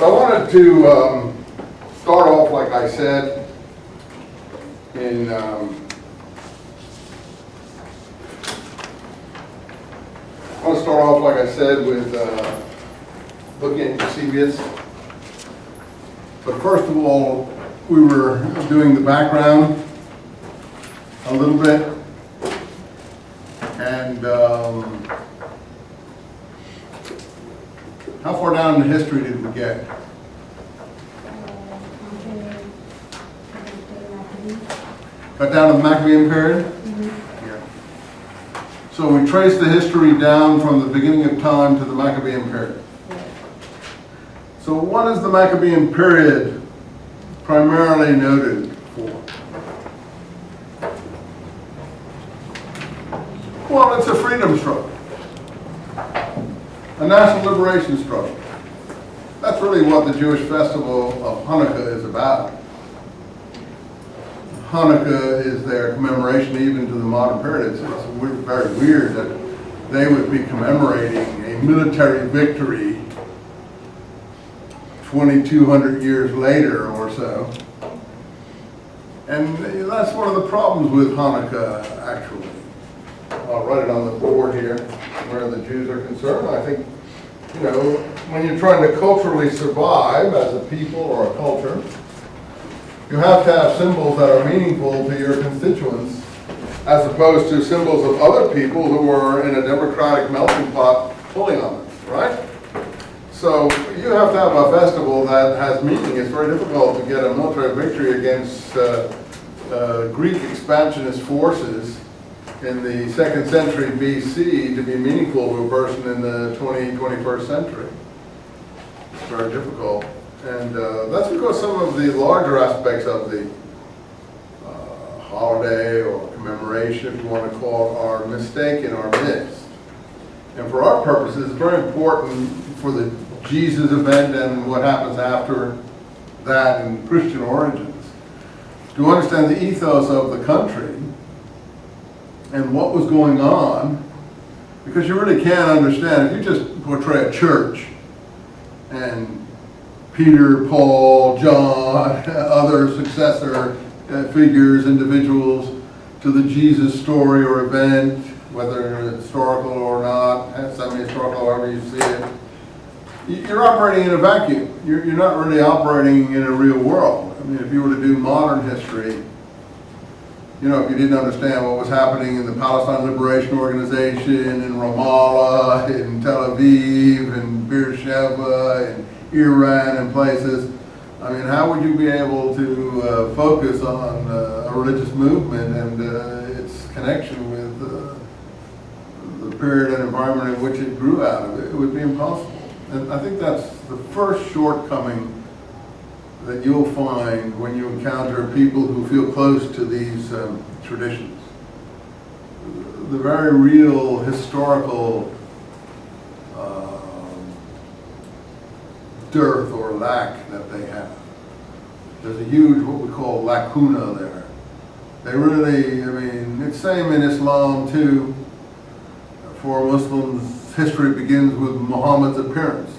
So I wanted to start off, like I said, in I want to start off, like I said, with looking at Eusebius. But first of all, we were doing the background a little bit, and how far down in the history did we get? Got down to the Maccabean period? Mm-hmm. Yeah. So we traced the history down from the beginning of time to the Maccabean period. So what is the Maccabean period primarily noted for? Well, it's a freedom struggle, a national liberation struggle. That's really what the Jewish festival of Hanukkah is about. Hanukkah is their commemoration even to the modern period. It's very weird that they would be commemorating a military victory 2,200 years later or so. And that's one of the problems with Hanukkah, actually. I'll write it on the board here where the Jews are concerned. I think, you know, when you're trying to culturally survive as a people or a culture, you have to have symbols that are meaningful to your constituents as opposed to symbols of other people who are in a democratic melting pot pulling on them, right? So you have to have a festival that has meaning. It's very difficult to get a military victory against Greek expansionist forces in the 2nd century BC to be meaningful to a person in the 21st century. It's very difficult. And that's because some of the larger aspects of the holiday or commemoration, if you want to call it, are mistaken or missed. And for our purposes, it's very important for the Jesus event and what happens after that in Christian origins to understand the ethos of the country and what was going on, because you really can't understand if you just portray a church and Peter, Paul, John, other successor figures, individuals to the Jesus story or event, whether historical or not, semi-historical, however you see it. You're operating in a vacuum. You're not really operating in a real world. I mean, if you were to do modern history, you know, if you didn't understand what was happening in the Palestine Liberation Organization, in Ramallah, in Tel Aviv, in Beersheba, in Iran, and places, I mean, how would you be able to focus on a religious movement and its connection with the period and environment in which it grew out of? It would be impossible. And I think that's the first shortcoming that you'll find when you encounter people who feel close to these traditions. The very real historical dearth or lack that they have. There's a huge, what we call, lacuna there. They really, I mean, it's the same in Islam too. For Muslims, history begins with Muhammad's appearance.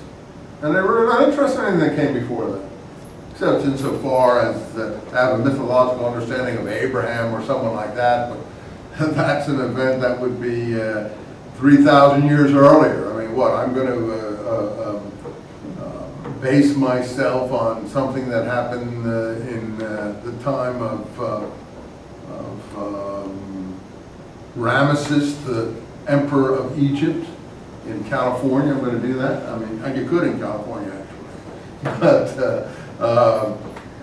And they were not interested in anything that came before that, except insofar as have a mythological understanding of Abraham or someone like that, but that's an event that would be 3,000 years earlier. I mean, what, I'm going to base myself on something that happened in the time of Ramesses, the Emperor of Egypt in California. I'm going to do that. I mean, you could in California, actually. But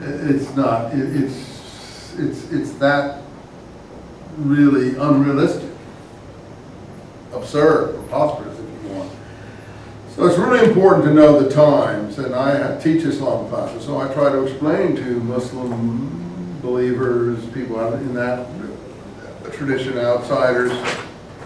it's not, it's that really unrealistic, absurd, preposterous, if you want. So it's really important to know the times, and I teach Islam classes, so I try to explain to Muslim believers, people in that tradition, outsiders,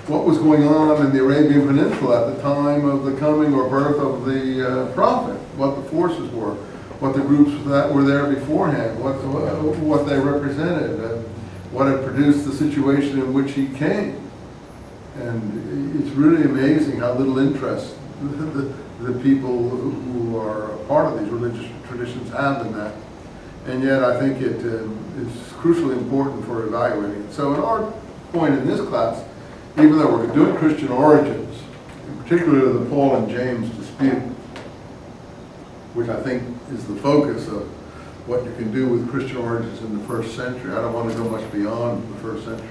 what was going on in the Arabian Peninsula at the time of the coming or birth of the prophet, what the forces were, what the groups that were there beforehand, what they represented, what had produced the situation in which he came. And it's really amazing how little interest the people who are a part of these religious traditions have in that. And yet I think it is crucially important for evaluating it. So in our point in this class, even though we're doing Christian origins, in particular the Paul and James dispute, which I think is the focus of what you can do with Christian origins in the first century. I don't want to go much beyond the first century.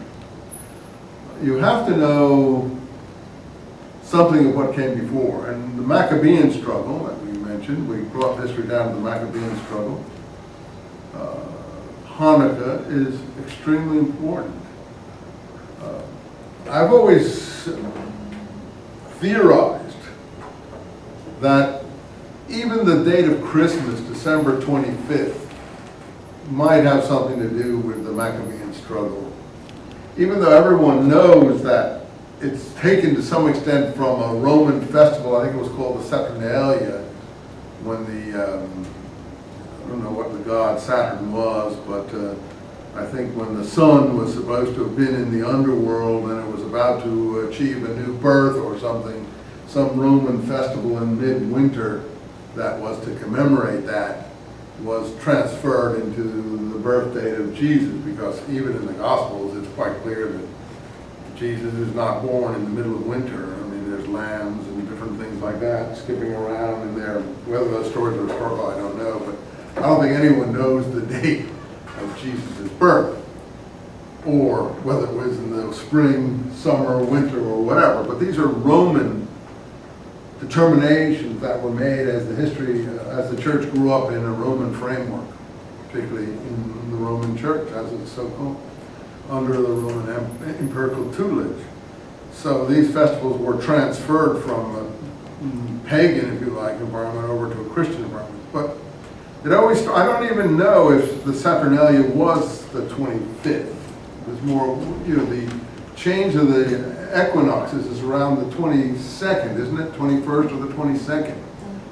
You have to know something of what came before. And the Maccabean struggle that we mentioned, we brought history down to the Maccabean struggle. Hanukkah is extremely important. I've always theorized that even the date of Christmas, December 25th, might have something to do with the Maccabean struggle. Even though everyone knows that it's taken to some extent from a Roman festival, I think it was called the Saturnalia, when the, I don't know what the god Saturn was, but I think when the sun was supposed to have been in the underworld and it was about to achieve a new birth or something, some Roman festival in midwinter that was to commemorate that was transferred into the birth date of Jesus, because even in the Gospels it's quite clear that Jesus is not born in the middle of winter. I mean, there's lambs and different things like that skipping around in there. Whether those stories are historical, I don't know, but I don't think anyone knows the date of Jesus' birth, or whether it was in the spring, summer, winter, or whatever. But these are Roman determinations that were made as the history, as the church grew up in a Roman framework, particularly in the Roman church, as it's so called, under the Roman imperial tutelage. So these festivals were transferred from a pagan, if you like, environment over to a Christian environment. But it always, I don't even know if the Saturnalia was the 25th. It was more, the change of the equinoxes is around the 22nd, isn't it? 21st or the 22nd.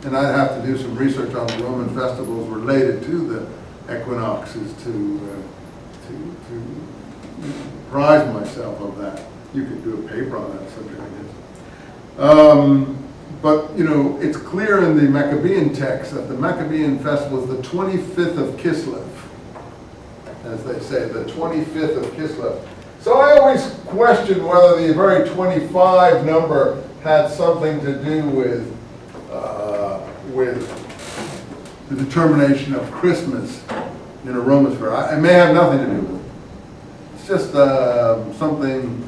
And I'd have to do some research on the Roman festivals related to the equinoxes to apprise myself of that. You could do a paper on that subject, I guess. But, it's clear in the Maccabean text that the Maccabean festival is the 25th of Kislev, as they say, the 25th of Kislev. So I always question whether the very 25 number had something to do with the determination of Christmas in a Roman sphere. It may have nothing to do with it. It's just something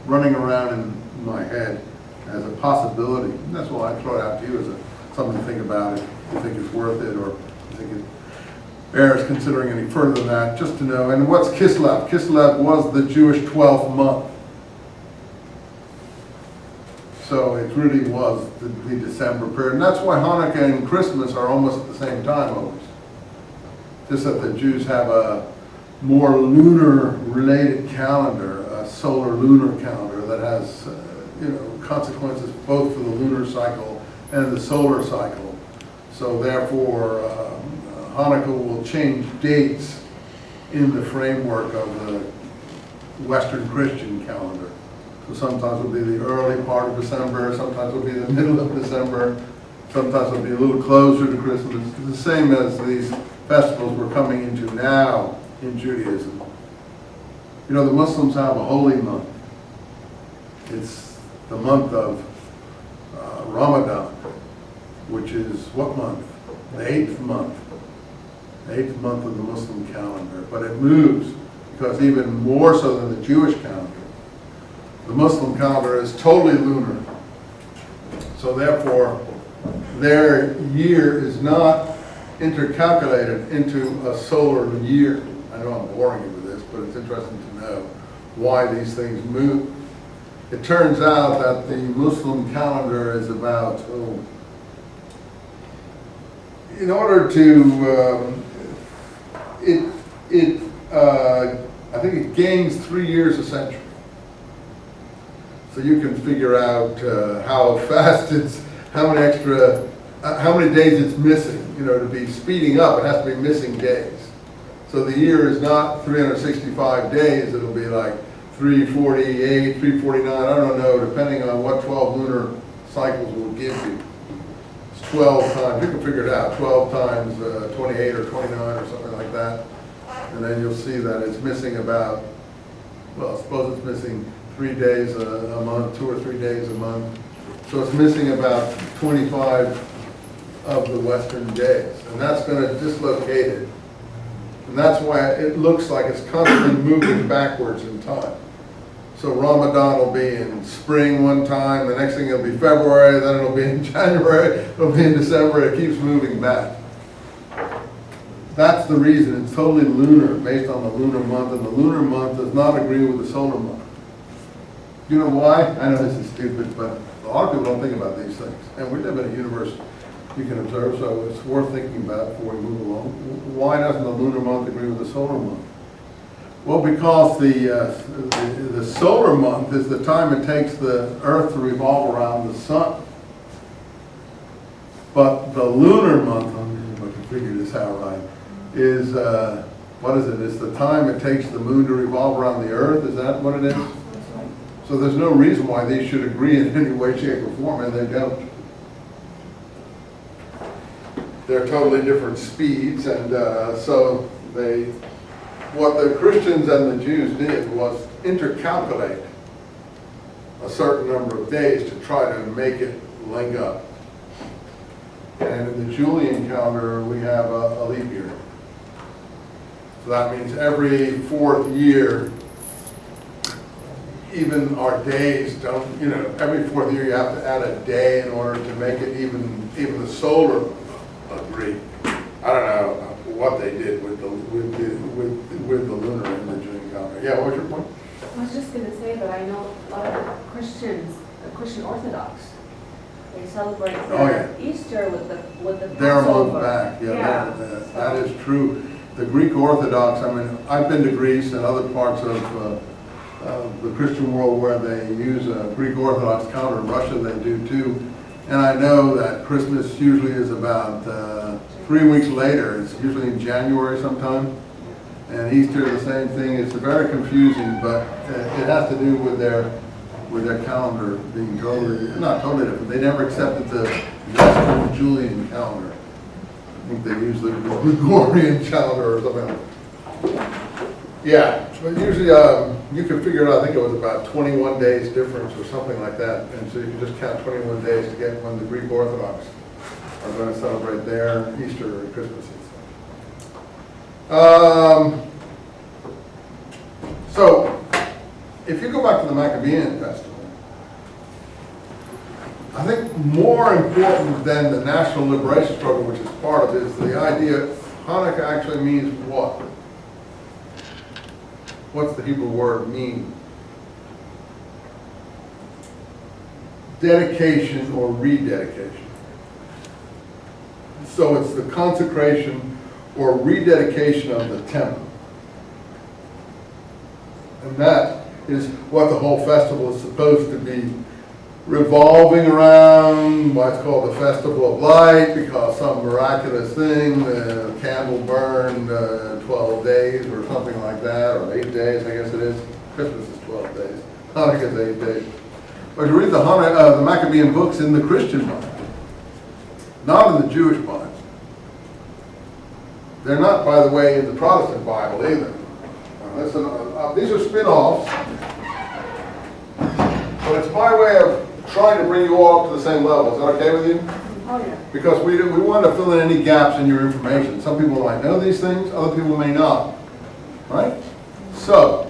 running around in my head as a possibility. And that's why I throw it out to you as something to think about if you think it's worth it, or you think it bears considering any further than that, just to know. And what's Kislev? Kislev was the Jewish 12th month. So it really was the December period. And that's why Hanukkah and Christmas are almost at the same time always. Just that the Jews have a more lunar-related calendar, a solar lunar calendar that has consequences both for the lunar cycle and the solar cycle. So therefore, Hanukkah will change dates in the framework of the Western Christian calendar. So sometimes it'll be the early part of December, sometimes it'll be the middle of December, sometimes it'll be a little closer to Christmas. It's the same as these festivals we're coming into now in Judaism. The Muslims have a holy month. It's the month of Ramadan, which is what month? The 8th month. The 8th month of the Muslim calendar. But it moves, because even more so than the Jewish calendar, the Muslim calendar is totally lunar. So therefore, their year is not intercalculated into a solar year. I know I'm boring you with this, but it's interesting to know why these things move. It turns out that the Muslim calendar is about, in order to, I think it gains 3 years a century. So you can figure out how fast it's, how many days it's missing. To be speeding up, it has to be missing days. So the year is not 365 days, it'll be like 348, 349, I don't know, depending on what 12 lunar cycles will give you. It's 12 times, you can figure it out, 12 times 28 or 29 or something like that. And then you'll see that it's missing about, well, suppose it's missing 3 days a month, 2 or 3 days a month. So it's missing about 25 of the Western days. And that's going to dislocate it. And that's why it looks like it's constantly moving backwards in time. So Ramadan will be in spring one time, the next thing it'll be February, then it'll be in January, it'll be in December, it keeps moving back. That's the reason it's totally lunar, based on the lunar month, and the lunar month does not agree with the solar month. You know why? I know this is stupid, but a lot of people don't think about these things. And we live in a universe you can observe, so it's worth thinking about before we move along. Why doesn't the lunar month agree with the solar month? Well, because the solar month is the time it takes the Earth to revolve around the sun. But the lunar month, if I can figure this out right, is, what is it? It's the time it takes the moon to revolve around the Earth. Is that what it is? So there's no reason why these should agree in any way, shape, or form, and they don't. They're totally different speeds, and so what the Christians and the Jews did was intercalculate a certain number of days to try to make it link up. And in the Julian calendar, we have a leap year. So that means every 4th year, even our days don't, every 4th year you have to add a day in order to make it even the solar agree. I don't know what they did with the lunar and the Julian calendar. Yeah, what was your point? I was just going to say that I know a lot of Christians, Christian Orthodox, they celebrate their Easter with the Passover. They're moved back. That is true. The Greek Orthodox, I mean, I've been to Greece and other parts of the Christian world where they use a Greek Orthodox calendar. In Russia they do too. And I know that Christmas usually is about 3 weeks later. It's usually in January sometime. And Easter, the same thing. It's very confusing, but it has to do with their calendar being not totally different. They never accepted the Western Julian calendar. I think they use the Gregorian calendar or something like that. Yeah, but usually you can figure it out. I think it was about 21 days difference or something like that. And so you can just count 21 days to get when the Greek Orthodox are going to celebrate their Easter or Christmas. So, if you go back to the Maccabean Festival, I think more important than the national liberation struggle, which is part of it, is the idea Hanukkah actually means what? What's the Hebrew word mean? Dedication or rededication. So it's the consecration or rededication of the temple. And that is what the whole festival is supposed to be revolving around, what's called the Festival of Light, because some miraculous thing, the candle burned 12 days or something like that, or 8 days, I guess it is. Christmas is 12 days. Hanukkah is 8 days. But you read the Maccabean books in the Christian Bible, not in the Jewish Bible. They're not, by the way, in the Protestant Bible either. Listen, these are spin-offs, but it's my way of trying to bring you all up to the same level. Is that okay with you? Oh, yeah. Because we want to fill in any gaps in your information. Some people might know these things, other people may not. Right? So,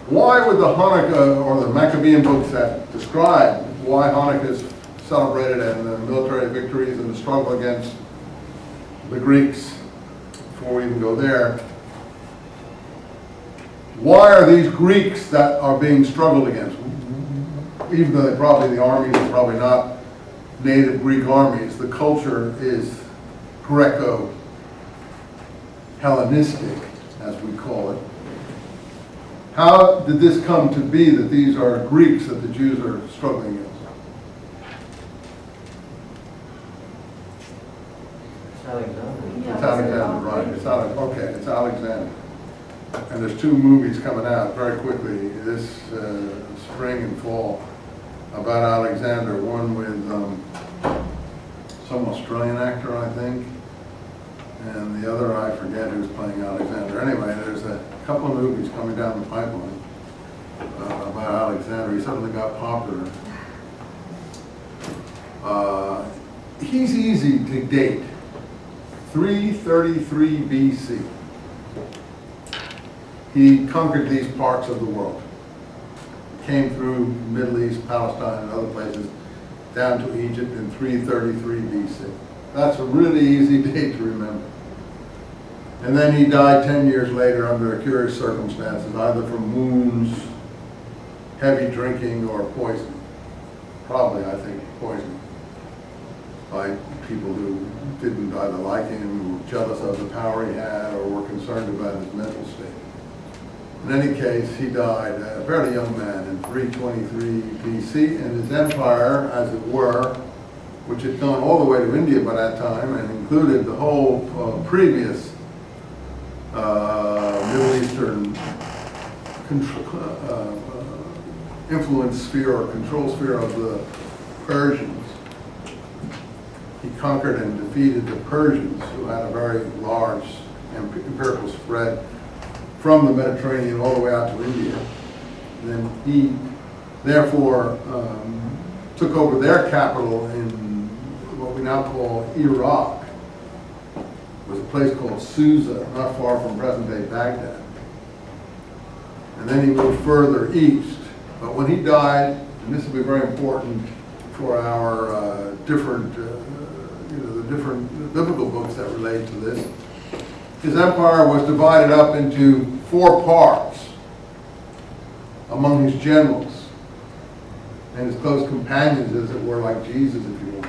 why would the Hanukkah or the Maccabean books that describe why Hanukkah is celebrated and the military victories and the struggle against the Greeks, before we even go there, why are these Greeks that are being struggled against? Even though the armies are probably not native Greek armies, the culture is Greco-Hellenistic, as we call it. How did this come to be that these are Greeks that the Jews are struggling against? It's Alexander. It's Alexander, right. It's Alexander. And there's 2 movies coming out very quickly this spring and fall about Alexander, one with some Australian actor, I think, and the other, I forget who's playing Alexander. Anyway, there's a couple of movies coming down the pipeline about Alexander. He suddenly got popular. He's easy to date. 333 BC. He conquered these parts of the world. Came through Middle East, Palestine, and other places, down to Egypt in 333 BC. That's a really easy date to remember. And then he died 10 years later under curious circumstances, either from wounds, heavy drinking, or poisoning. Probably, I think, poisoning by people who didn't either like him, were jealous of the power he had, or were concerned about his mental state. In any case, he died, a fairly young man, in 323 BC, and his empire, as it were, which had gone all the way to India by that time, and included the whole previous Middle Eastern influence sphere or control sphere of the Persians. He conquered and defeated the Persians, who had a very large empirical spread from the Mediterranean all the way out to India. And then he, therefore, took over their capital in what we now call Iraq. It was a place called Susa, not far from present-day Baghdad. And then he moved further east. But when he died, and this will be very important for our different biblical books that relate to this, his empire was divided up into 4 parts among his generals and his close companions, as it were, like Jesus, if you will.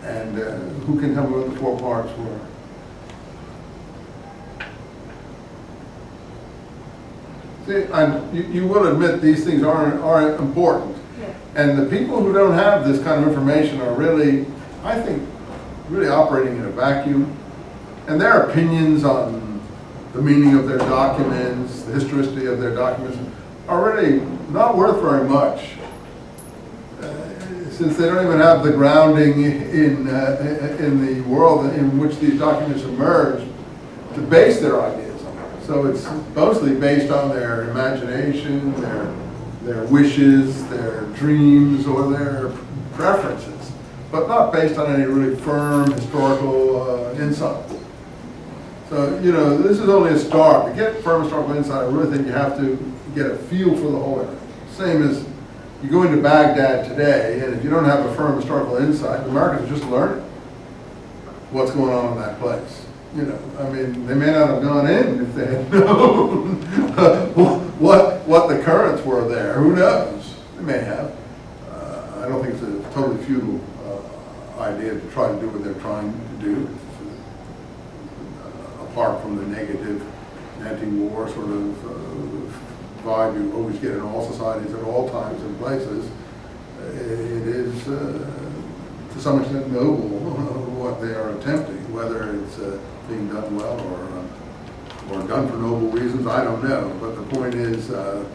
And who can tell me what the 4 parts were? See, you will admit these things are important. Yeah. And the people who don't have this kind of information are really, I think, really operating in a vacuum. And their opinions on the meaning of their documents, the historicity of their documents, are really not worth very much. Since they don't even have the grounding in the world in which these documents emerged to base their ideas on. So it's mostly based on their imagination, their wishes, their dreams, or their preferences, but not based on any really firm historical insight. So, you know, this is only a start. To get firm historical insight, I really think you have to get a feel for the whole area. Same as you go into Baghdad today, and if you don't have a firm historical insight, Americans are just learning what's going on in that place. You know, I mean, they may not have gone in if they had known what the currents were there. Who knows? They may have. I don't think it's a totally futile idea to try to do what they're trying to do. Apart from the negative anti-war sort of vibe you always get in all societies at all times and places, it is to some extent noble what they are attempting. Whether it's being done well or done for noble reasons, I don't know. But the point is that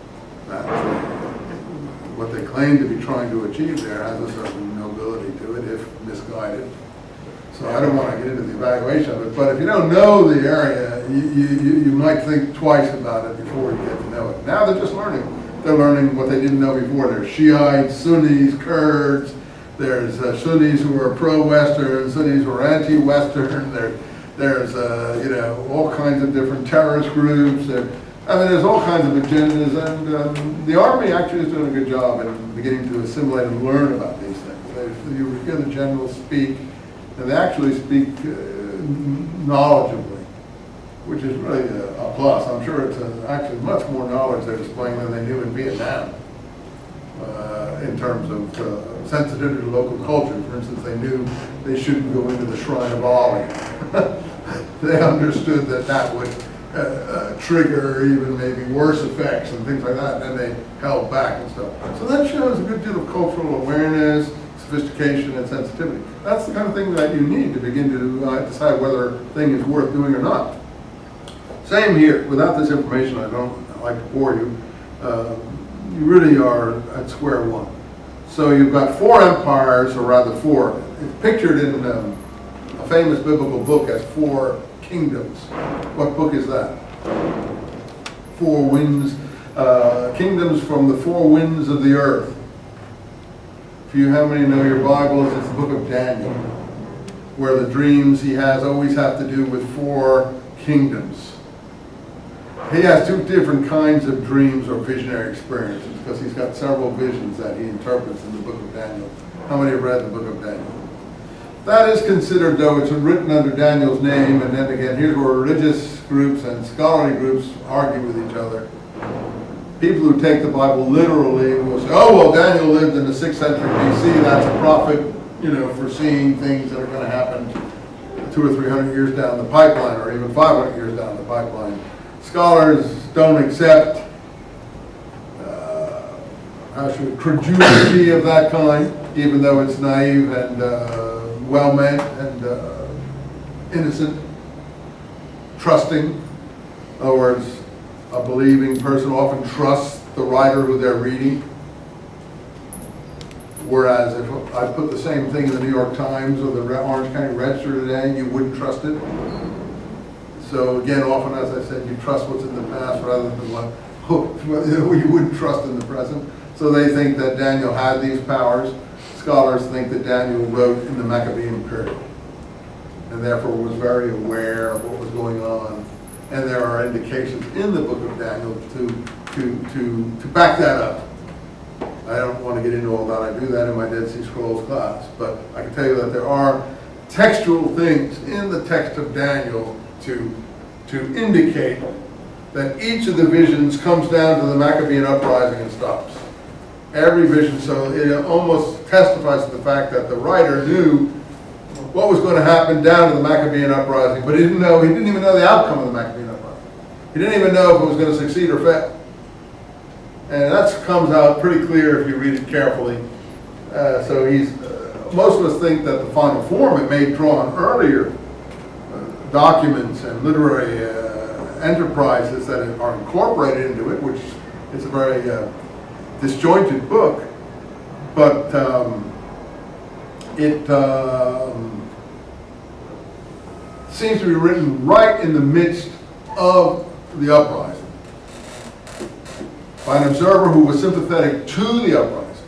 what they claim to be trying to achieve there has a certain nobility to it, if misguided. So I don't want to get into the evaluation of it, but if you don't know the area, you might think twice about it before you get to know it. Now they're just learning. They're learning what they didn't know before. There's Shiites, Sunnis, Kurds. There's Sunnis who are pro-Western, Sunnis who are anti-Western. There's you know, all kinds of different terrorist groups. There's all kinds of agendas, and the Army actually is doing a good job in beginning to assimilate and learn about these things. You hear the generals speak, and they actually speak knowledgeably, which is really a plus. I'm sure it's actually much more knowledge they're displaying than they knew in Vietnam in terms of sensitivity to local culture. For instance, they knew they shouldn't go into the Shrine of Ali. They understood that would trigger even maybe worse effects and things like that, and they held back and stuff. So that shows a good deal of cultural awareness, sophistication, and sensitivity. That's the kind of thing that you need to begin to decide whether a thing is worth doing or not. Same here. Without this information, I don't like to bore you. you really are at square one. So you've got four empires, or rather four. It's pictured in a famous biblical book as four kingdoms. What book is that? Four winds, kingdoms from the four winds of the earth. How many know your Bibles? It's the book of Daniel, where the dreams he has always have to do with four kingdoms. He has two different kinds of dreams or visionary experiences, because he's got several visions that he interprets in the book of Daniel. How many have read the book of Daniel? That is considered, though it's written under Daniel's name, and then again, here's where religious groups and scholarly groups argue with each other. People who take the Bible literally will say, oh, well, Daniel lived in the 6th century BC, that's a prophet, foreseeing things that are going to happen 200 or 300 years down the pipeline, or even 500 years down the pipeline. Scholars don't accept credulity of that kind, even though it's naive and well-meant and innocent, trusting. In other words, a believing person often trusts the writer who they're reading. Whereas if I put the same thing in the New York Times or the Orange County Register today, you wouldn't trust it. So again, often, as I said, you trust what's in the past rather than what you wouldn't trust in the present. So they think that Daniel had these powers. Scholars think that Daniel wrote in the Maccabean period, and therefore was very aware of what was going on. And there are indications in the book of Daniel to back that up. I don't want to get into all that. I do that in my Dead Sea Scrolls class. But I can tell you that there are textual things in the text of Daniel to indicate that each of the visions comes down to the Maccabean uprising and stops. Every vision, so it almost testifies to the fact that the writer knew what was going to happen down to the Maccabean uprising, but he didn't even know the outcome of the Maccabean uprising. He didn't even know if it was going to succeed or fail. And that comes out pretty clear if you read it carefully. So most of us think that the final form, it may draw on earlier documents and literary enterprises that are incorporated into it, which is a very disjointed book, but it seems to be written right in the midst of the uprising by an observer who was sympathetic to the uprising.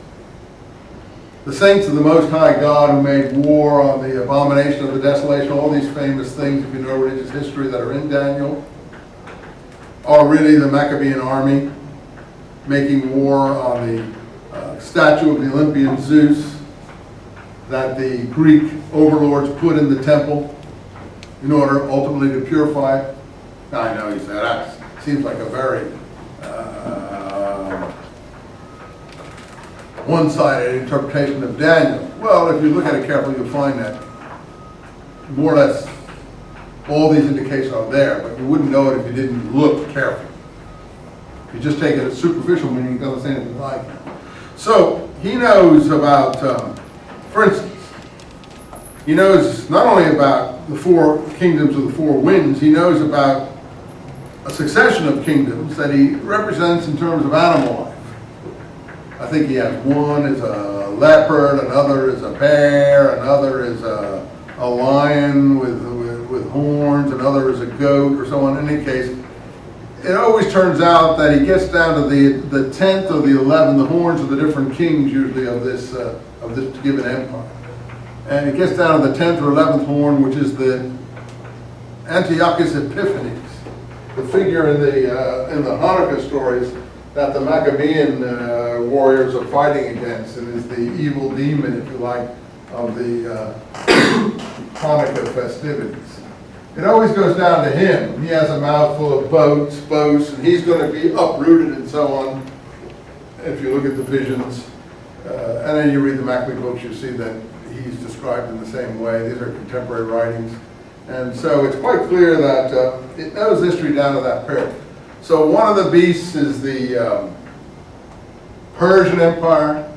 The saints of the Most High God who made war on the abomination of the desolation, all these famous things, if you know religious history, that are in Daniel, are really the Maccabean army making war on the statue of the Olympian Zeus that the Greek overlords put in the temple in order ultimately to purify it. Now, I know he said that seems like a very one-sided interpretation of Daniel. Well, if you look at it carefully, you'll find that more or less all these indications are there, but you wouldn't know it if you didn't look carefully. If you just take it as superficial meaning, it doesn't say anything like it. So he knows about, for instance, he knows not only about the four kingdoms of the four winds, he knows about a succession of kingdoms that he represents in terms of animal life. I think he has one is a leopard, another is a bear, another is a lion with horns, another is a goat, or so on. In any case, it always turns out that he gets down to the 10th or the 11th, the horns of the different kings usually of this given empire. And it gets down to the 10th or 11th horn, which is the Antiochus Epiphanes, the figure in the Hanukkah stories that the Maccabean warriors are fighting against, and is the evil demon, if you like, of the Hanukkah festivities. It always goes down to him. He has a mouthful of boats, and he's going to be uprooted and so on. If you look at the visions, and then you read the Maccabee books, you see that he's described in the same way. These are contemporary writings. And so it's quite clear that it knows history down to that period. So one of the beasts is the Persian Empire.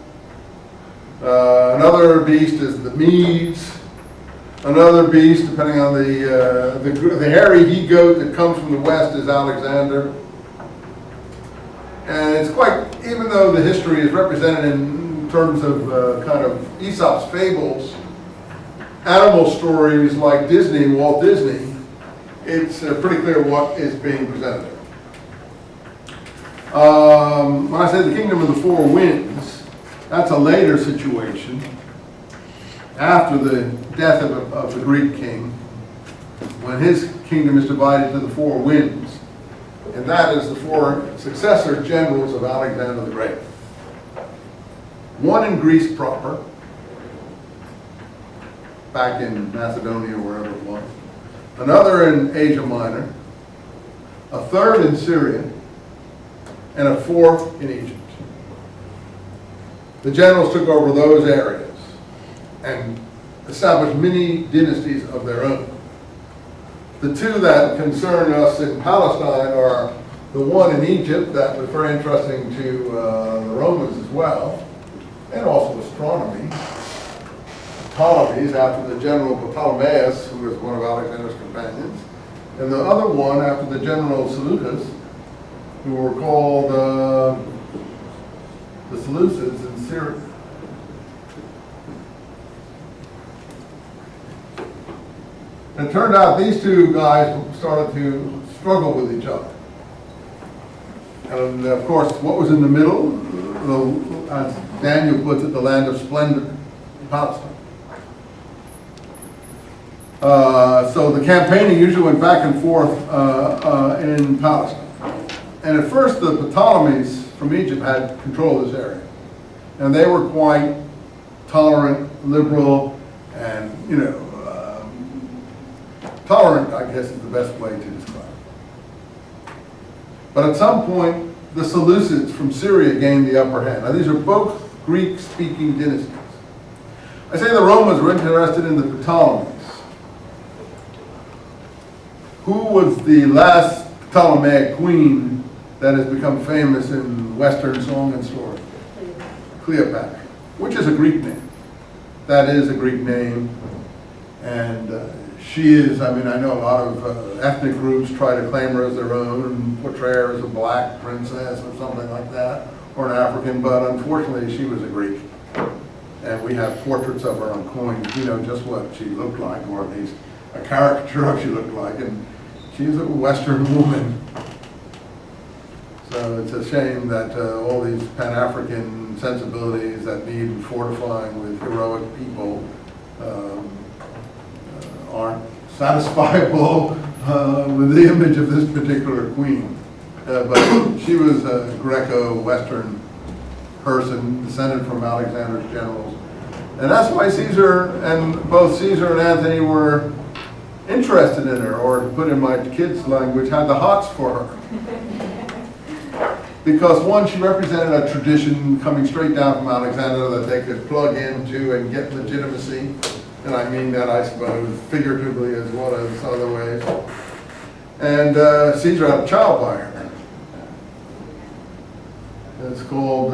Another beast is the Medes. Another beast, depending on the hairy he-goat that comes from the west, is Alexander. And it's quite even though the history is represented in terms of kind of Aesop's fables, animal stories like Disney, Walt Disney, it's pretty clear what is being presented there. When I say the kingdom of the four winds, that's a later situation after the death of the Greek king, when his kingdom is divided to the four winds. And that is the four successor generals of Alexander the Great. One in Greece proper, back in Macedonia, wherever it was. Another in Asia Minor. A third in Syria. And a fourth in Egypt. The generals took over those areas and established many dynasties of their own. The two that concern us in Palestine are the one in Egypt that was very interesting to the Romans as well, and also astronomy. Ptolemy's, after the general Ptolemaeus, who was one of Alexander's companions, and the other one after the general Seleucus, who were called the Seleucids in Syria. And it turned out these two guys started to struggle with each other. And of course, what was in the middle, as Daniel puts it, the land of splendor, Palestine. So the campaigning usually went back and forth in Palestine. And at first, the Ptolemies from Egypt had control of this area. And they were quite tolerant, liberal, and, tolerant, I guess, is the best way to describe it. But at some point, the Seleucids from Syria gained the upper hand. Now, these are both Greek-speaking dynasties. I say the Romans were interested in the Ptolemies. Who was the last Ptolemaic queen that has become famous in Western song and story? Cleopatra, which is a Greek name. That is a Greek name. And she is, I know a lot of ethnic groups try to claim her as their own and portray her as a black princess or something like that, or an African, but unfortunately she was a Greek. And we have portraits of her on coins, just what she looked like, or at least a caricature of what she looked like. And she's a Western woman. So it's a shame that all these Pan-African sensibilities that need fortifying with heroic people aren't satisfiable with the image of this particular queen. But she was a Greco-Western person, descended from Alexander's generals. And that's why both Caesar and Antony were interested in her, or to put in my kids' language, had the hots for her. Because one, she represented a tradition coming straight down from Alexander that they could plug into and get legitimacy. And I mean that, I suppose, figuratively as well as other ways. And Caesar had a child by her. It's called,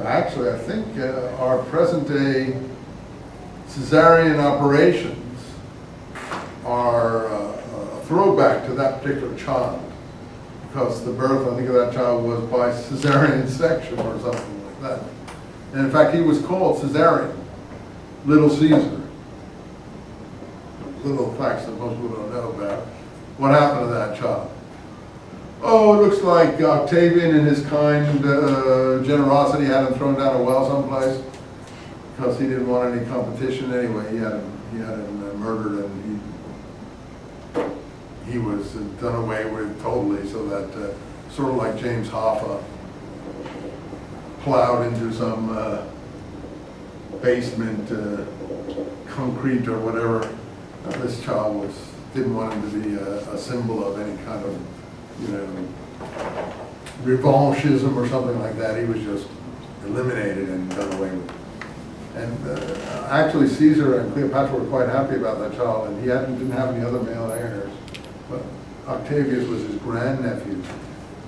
actually, I think our present-day Caesarean operations are a throwback to that particular child. Because the birth, I think, of that child was by Caesarean section or something like that. And in fact, he was called Caesarion, Little Caesar. Little facts that most people don't know about. What happened to that child? Oh, it looks like Octavian in his kind generosity had him thrown down a well someplace because he didn't want any competition anyway. He had him murdered, and he was done away with totally, so that sort of like James Hoffa plowed into some basement concrete or whatever. This child didn't want him to be a symbol of any kind of, revanchism or something like that. He was just eliminated and done away with. And actually, Caesar and Cleopatra were quite happy about that child, and he didn't have any other male heirs. But Octavius was his grandnephew,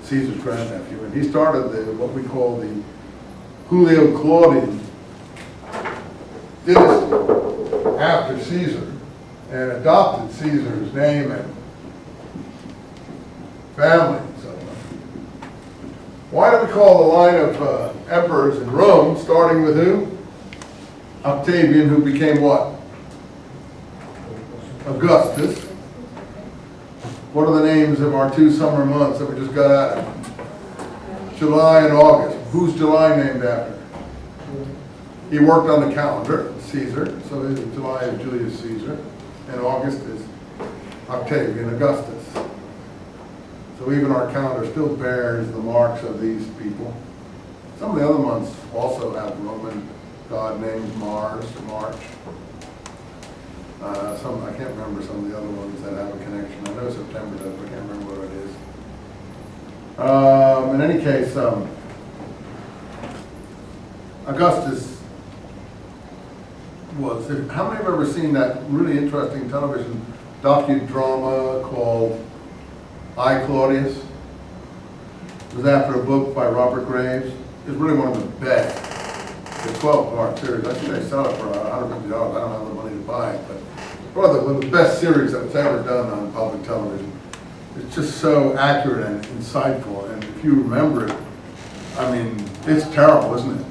Caesar's grandnephew, and he started what we call the Julio-Claudian dynasty after Caesar, and adopted Caesar's name and family and so on. Why do we call the line of emperors in Rome, starting with who? Octavian, who became what? Augustus. What are the names of our 2 summer months that we just got out of? July and August. Who's July named after? He worked on the calendar, Caesar, so July is Julius Caesar, and August is Octavian Augustus. So even our calendar still bears the marks of these people. Some of the other months also have Roman god names, Mars, March. I can't remember some of the other ones that have a connection. I know September does, but I can't remember what it is. In any case, Augustus was, how many have ever seen that really interesting television docudrama called I, Claudius? It was after a book by Robert Graves. It's really one of the best. It's a 12-part series. I think they sell it for $150. I don't have the money to buy it, but probably one of the best series that was ever done on public television. It's just so accurate and insightful, and if you remember it, I mean, it's terrible, isn't it?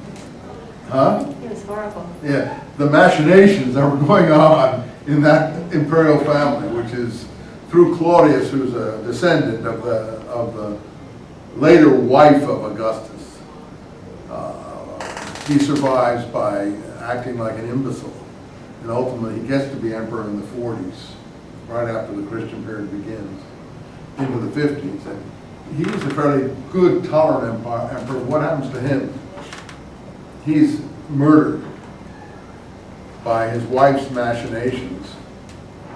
Huh? It was horrible. Yeah, the machinations that were going on in that imperial family, which is through Claudius, who's a descendant of the later wife of Augustus. He survives by acting like an imbecile, and ultimately he gets to be emperor in the 40s, right after the Christian period begins, into the 50s. And he was a fairly good, tolerant emperor. What happens to him? He's murdered by his wife's machinations,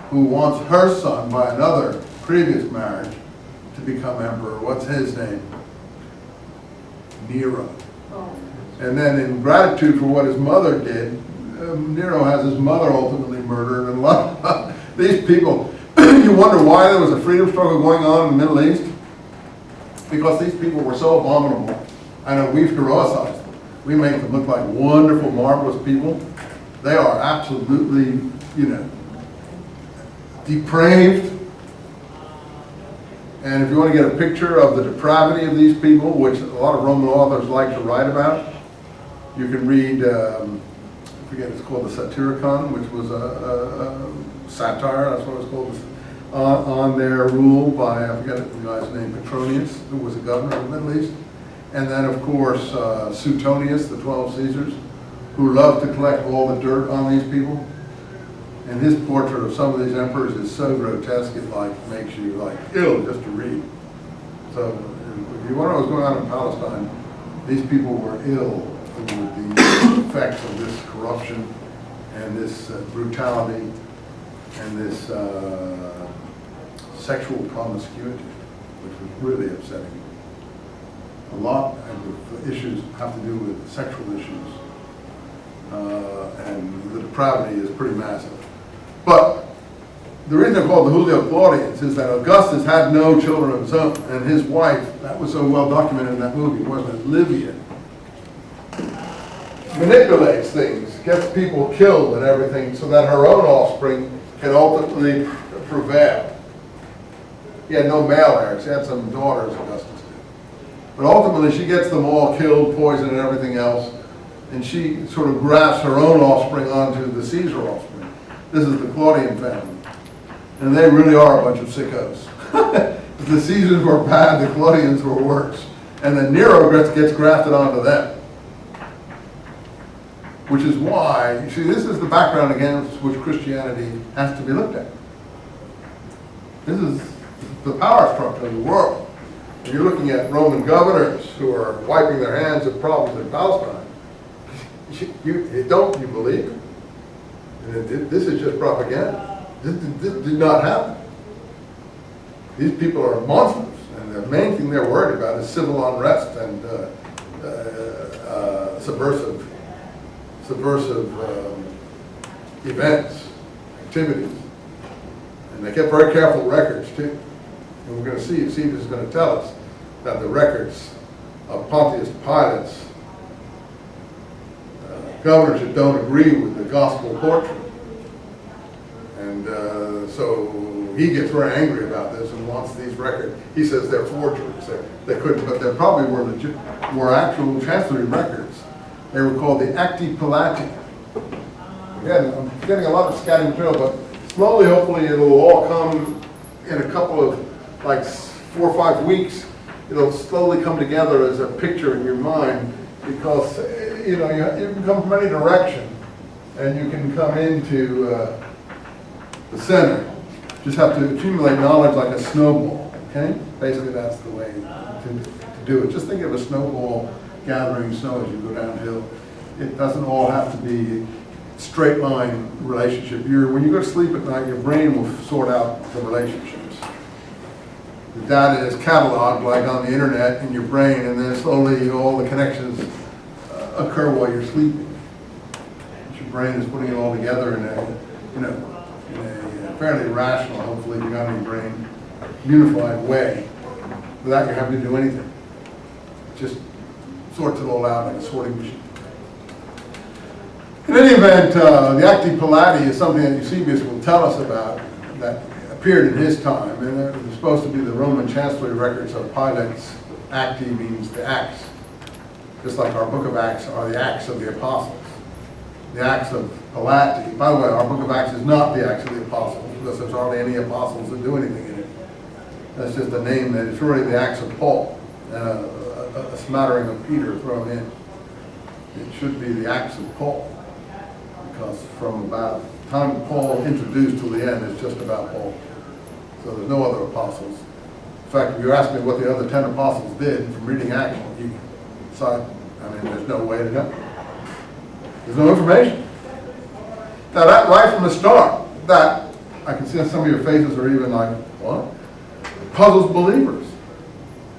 who wants her son by another previous marriage to become emperor. What's his name? Nero. Oh. And then in gratitude for what his mother did, Nero has his mother ultimately murdered. And a lot of these people, you wonder why there was a freedom struggle going on in the Middle East? Because these people were so abominable. I know we've heroicized them. We make them look like wonderful, marvelous people. They are absolutely, depraved. And if you want to get a picture of the depravity of these people, which a lot of Roman authors like to write about, you can read, I forget, it's called the Satyricon, which was a satire, that's what it was called, on their rule by, I forget the guy's name, Petronius, who was a governor of the Middle East. And then, of course, Suetonius, the 12 Caesars, who loved to collect all the dirt on these people. And his portrait of some of these emperors is so grotesque it makes you ill just to read. So if you wonder what was going on in Palestine, these people were ill with the effects of this corruption and this brutality and this sexual promiscuity, which was really upsetting. A lot of the issues have to do with sexual issues, and the depravity is pretty massive. But the reason they're called the Julio Claudians is that Augustus had no children of his own, and his wife, that was so well documented in that movie, wasn't it? Livia, manipulates things, gets people killed and everything so that her own offspring can ultimately prevail. He had no male heirs, he had some daughters, Augustus did. But ultimately she gets them all killed, poisoned and everything else, and she sort of grafts her own offspring onto the Caesar offspring. This is the Claudian family. And they really are a bunch of sickos. If the Caesars were bad, the Claudians were worse. And then Nero gets grafted onto them. Which is why, you see, this is the background against which Christianity has to be looked at. This is the power structure of the world. If you're looking at Roman governors who are wiping their hands of problems in Palestine, don't you believe? This is just propaganda. This did not happen. These people are monsters, and the main thing they're worried about is civil unrest and subversive events, activities. And they kept very careful records too. And we're going to see, Eusebius is going to tell us that the records of Pontius Pilate's governors that don't agree with the gospel portrait. And so he gets very angry about this and wants these records. He says they're forgeries. They couldn't, but they probably were actual chancellery records. They were called the Acti Palati. Again, I'm getting a lot of scattered material, but slowly, hopefully, it'll all come in a couple of, like, 4 or 5 weeks. It'll slowly come together as a picture in your mind, because, you know, you can come from any direction, and you can come into the center. Just have to accumulate knowledge like a snowball, okay? Basically, that's the way to do it. Just think of a snowball gathering snow as you go downhill. It doesn't all have to be straight line relationship. When you go to sleep at night, your brain will sort out the relationships. The data is cataloged like on the internet in your brain, and then slowly all the connections occur while you're sleeping. Your brain is putting it all together in a fairly rational, hopefully if you got any brain, unified way, without you having to do anything. It just sorts it all out like a sorting machine. In any event, the Acti Palati is something that Eusebius will tell us about that appeared in his time, and it was supposed to be the Roman chancellery records of Pilate's. Acti means the Acts, just like our book of Acts are the Acts of the Apostles. The Acts of Palati. By the way, our book of Acts is not the Acts of the Apostles, because there's hardly any apostles that do anything in it. That's just a name that it's really the Acts of Paul, and a smattering of Peter thrown in. It should be the Acts of Paul, because from about the time Paul introduced till the end, it's just about Paul. So there's no other apostles. In fact, if you ask me what the other 10 apostles did from reading Acts, you decide, there's no way to know. There's no information. Now that right from the start, that, I can see on some of your faces are even like, what? Puzzles believers.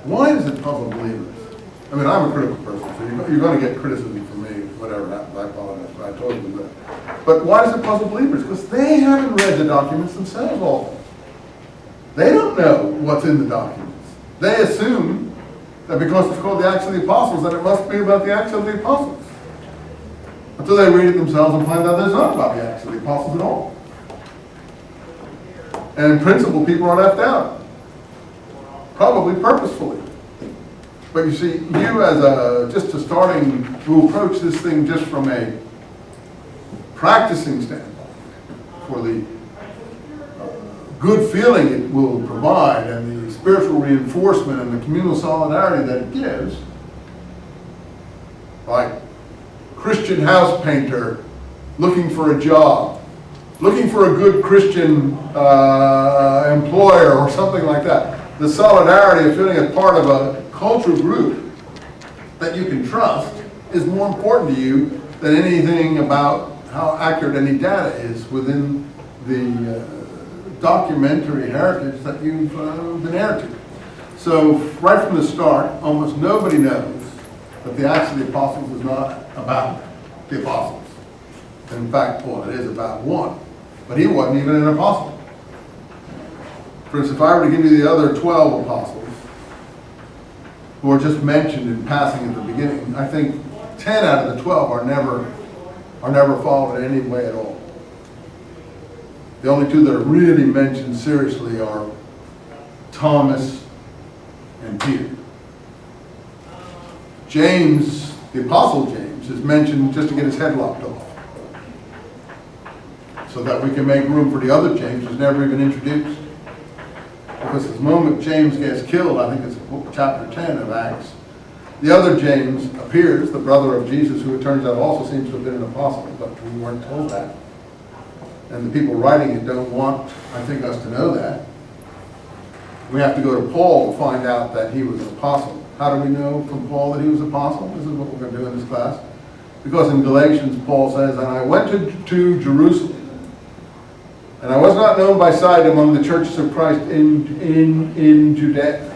Why does it puzzle believers? I'm a critical person, so you're going to get criticism from me, whatever happens. I apologize, but I told you that. But why does it puzzle believers? Because they haven't read the documents themselves often. They don't know what's in the documents. They assume that because it's called the Acts of the Apostles, that it must be about the Acts of the Apostles. Until they read it themselves and find out that it's not about the Acts of the Apostles at all. And in principle, people are left out. Probably purposefully. But you see, you as just a starting, who approach this thing just from a practicing standpoint, for the good feeling it will provide and the spiritual reinforcement and the communal solidarity that it gives, like Christian house painter looking for a job, looking for a good Christian employer or something like that. The solidarity of feeling as part of a cultural group that you can trust is more important to you than anything about how accurate any data is within the documentary heritage that you've been heir to. So right from the start, almost nobody knows that the Acts of the Apostles is not about the apostles. And in fact, well, it is about one, but he wasn't even an apostle. For instance, if I were to give you the other 12 apostles, who are just mentioned in passing at the beginning, I think 10 out of the 12 are never followed in any way at all. The only two that are really mentioned seriously are Thomas and Peter. James, the Apostle James, is mentioned just to get his head lopped off, so that we can make room for the other James who's never even introduced. Because the moment James gets killed, I think it's chapter 10 of Acts, the other James appears, the brother of Jesus, who it turns out also seems to have been an apostle, but we weren't told that. And the people writing it don't want, I think, us to know that. We have to go to Paul to find out that he was an apostle. How do we know from Paul that he was an apostle? This is what we're going to do in this class. Because in Galatians, Paul says, "And I went to Jerusalem, and I was not known by sight among the churches of Christ in Judea.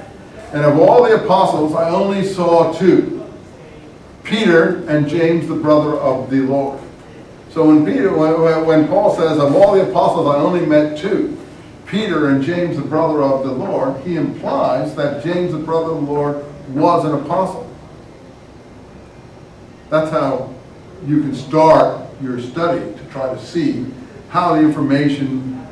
And of all the apostles, I only saw two, Peter and James, the brother of the Lord." So when Paul says, of all the apostles, I only met two, Peter and James, the brother of the Lord, he implies that James, the brother of the Lord, was an apostle. That's how you can start your study, to try to see how the information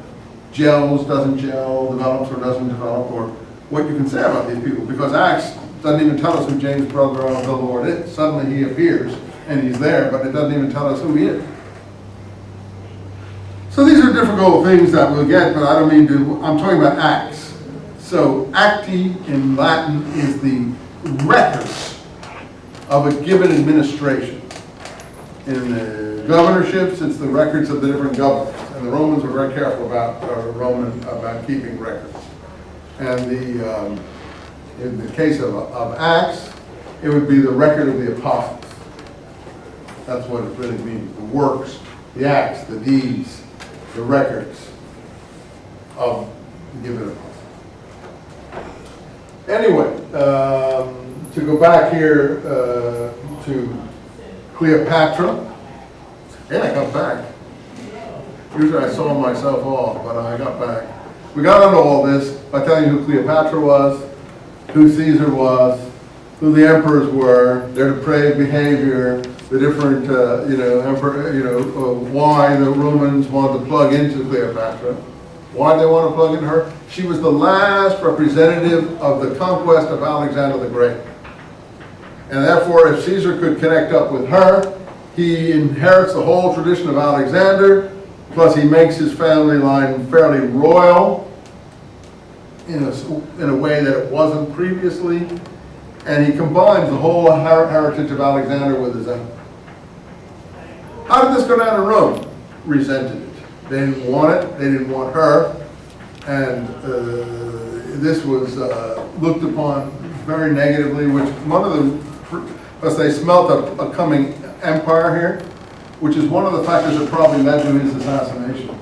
gels, doesn't gel, develops or doesn't develop, or what you can say about these people, because Acts doesn't even tell us who James, brother of the Lord is. Suddenly he appears and he's there, but it doesn't even tell us who he is. So these are difficult things that we'll get, but I don't mean to, I'm talking about Acts. So acti in Latin is the records of a given administration. In the governorships, it's the records of the different governors. And the Romans were very careful about keeping records. And in the case of Acts, it would be the record of the apostles. That's what it really means. The works, the acts, the deeds, the records of the given apostle. Anyway, to go back here to Cleopatra. And I got back. Usually I saw myself off, but I got back. We got into all this by telling you who Cleopatra was, who Caesar was, who the emperors were, their depraved behavior, the different, why the Romans wanted to plug into Cleopatra. Why they want to plug into her? She was the last representative of the conquest of Alexander the Great. And therefore, if Caesar could connect up with her, he inherits the whole tradition of Alexander, plus he makes his family line fairly royal in a way that it wasn't previously. And he combines the whole heritage of Alexander with his own. How did this go down in Rome? Resented it. They didn't want it. They didn't want her. And this was looked upon very negatively, which because they smelt a coming empire here, which is one of the factors that probably led to his assassination.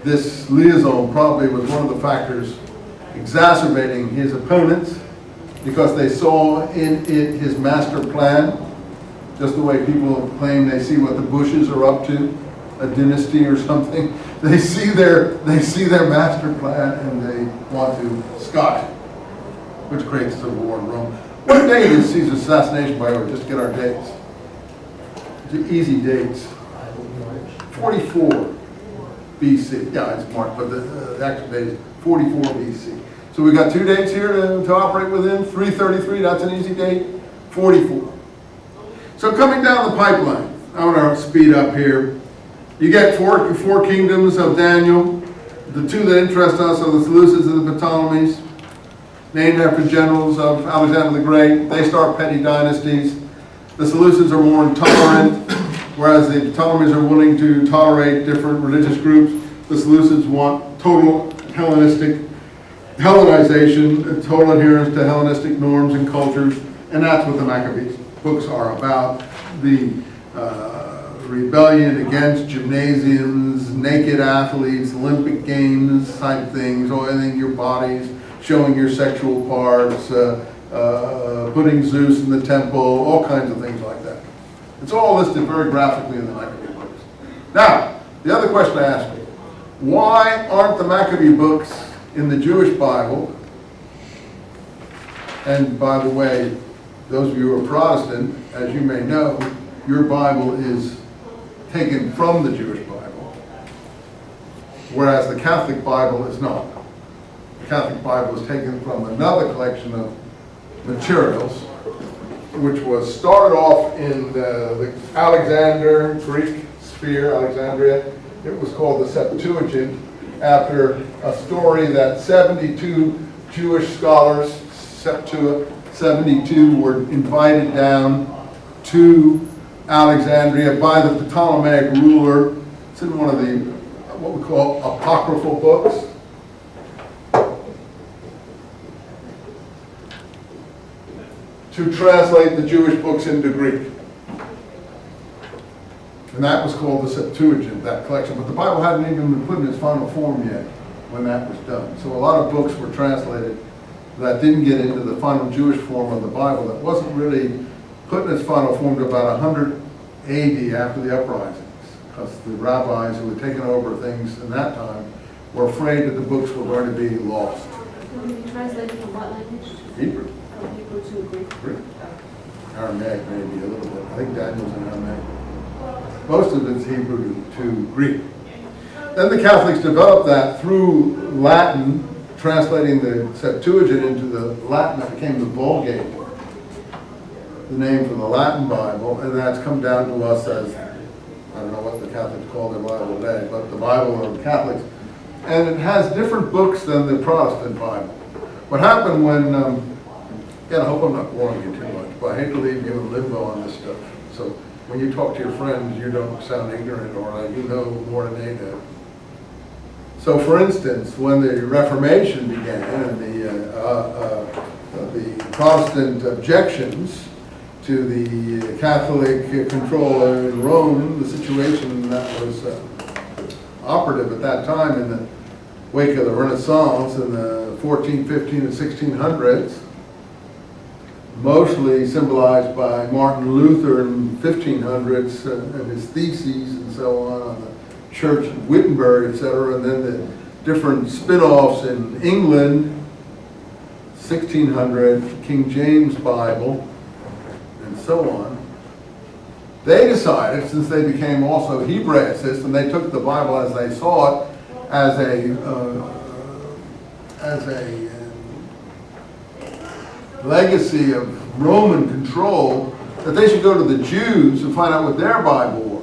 This liaison probably was one of the factors exacerbating his opponents, because they saw in it his master plan, just the way people claim they see what the Bushes are up to, a dynasty or something. They see their master plan and they want to scotch it, which creates civil war in Rome. What date is Caesar's assassination, by the way? Just to get our dates. Easy dates. 44 BC. Yeah, it's March, but the actual date is 44 BC. So we got 2 dates here to operate within. 333, that's an easy date. 44. So coming down the pipeline, I want to speed up here. You get four kingdoms of Daniel. The two that interest us are the Seleucids and the Ptolemies, named after generals of Alexander the Great. They start petty dynasties. The Seleucids are more intolerant, whereas the Ptolemies are willing to tolerate different religious groups. The Seleucids want total Hellenization, total adherence to Hellenistic norms and cultures, and that's what the Maccabees books are about. The rebellion against gymnasiums, naked athletes, Olympic Games type things, oiling your bodies, showing your sexual parts, putting Zeus in the temple, all kinds of things like that. It's all listed very graphically in the Maccabee books. Now, the other question I ask you, why aren't the Maccabee books in the Jewish Bible? And by the way, those of you who are Protestant, as you may know, your Bible is taken from the Jewish Bible, whereas the Catholic Bible is not. The Catholic Bible is taken from another collection of materials, which was started off in the Alexander Greek sphere, Alexandria. It was called the Septuagint, after a story that 72 Jewish scholars, 72 were invited down to Alexandria by the Ptolemaic ruler. It's in one of the, what we call apocryphal books. To translate the Jewish books into Greek. And that was called the Septuagint, that collection. But the Bible hadn't even been put in its final form yet when that was done. So a lot of books were translated that didn't get into the final Jewish form of the Bible, that wasn't really put in its final form to about 100 AD after the uprisings, because the rabbis who had taken over things in that time were afraid that the books were going to be lost. Will it be translated from what language? Hebrew. From Hebrew to Greek? Greek. Aramaic maybe a little bit. I think Daniel's in Aramaic. Most of it's Hebrew to Greek. Then the Catholics developed that through Latin, translating the Septuagint into the Latin that became the Vulgate, the name for the Latin Bible, and that's come down to us as, I don't know what the Catholics call their Bible today, but the Bible of the Catholics. And it has different books than the Protestant Bible. What happened when, I hope I'm not boring you too much, but I hate to leave you in limbo on this stuff. So when you talk to your friends, you don't sound ignorant or like you know more than they do. So for instance, when the Reformation began and the Protestant objections to the Catholic control in Rome, the situation that was operative at that time in the wake of the Renaissance in the 14, 15, and 1600s, mostly symbolized by Martin Luther in 1500s and his theses and so on the Church of Wittenberg, etc., and then the different spin-offs in England, 1600, King James Bible, and so on. They decided, since they became also Hebraicists, and they took the Bible as they saw it, as a legacy of Roman control, that they should go to the Jews and find out what their Bible was.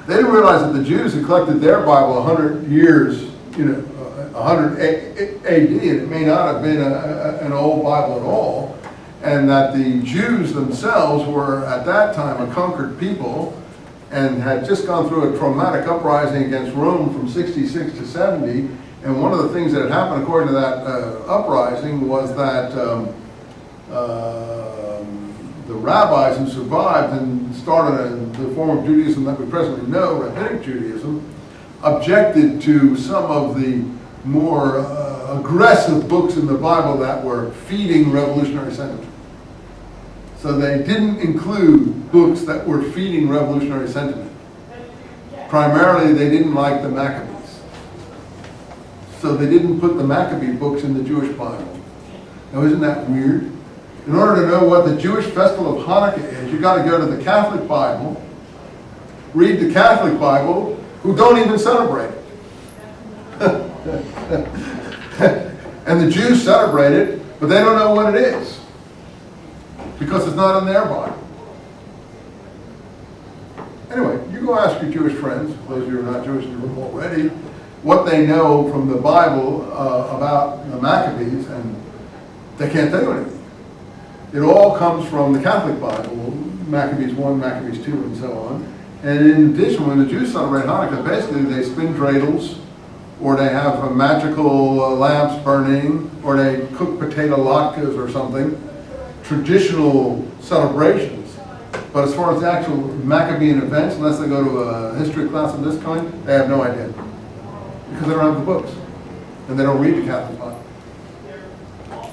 They didn't realize that the Jews had collected their Bible 100 years, 100 AD, and it may not have been an old Bible at all, and that the Jews themselves were at that time a conquered people and had just gone through a traumatic uprising against Rome from 66 to 70, and one of the things that had happened according to that uprising was that the rabbis who survived and started the form of Judaism that we presently know, Rabbinic Judaism, objected to some of the more aggressive books in the Bible that were feeding revolutionary sentiment. So they didn't include books that were feeding revolutionary sentiment. Primarily, they didn't like the Maccabees. So they didn't put the Maccabee books in the Jewish Bible. Now, isn't that weird? In order to know what the Jewish festival of Hanukkah is, you've got to go to the Catholic Bible, read the Catholic Bible, who don't even celebrate it. And the Jews celebrate it, but they don't know what it is, because it's not in their Bible. Anyway, you go ask your Jewish friends, those of you who are not Jewish in the room already, what they know from the Bible about the Maccabees, and they can't tell you anything. It all comes from the Catholic Bible, Maccabees 1, Maccabees 2, and so on. And in addition, when the Jews celebrate Hanukkah, basically they spin dreidels, or they have magical lamps burning, or they cook potato latkes or something. Traditional celebrations. But as far as the actual Maccabean events, unless they go to a history class of this kind, they have no idea. Because they don't have the books. And they don't read the Catholic Bible.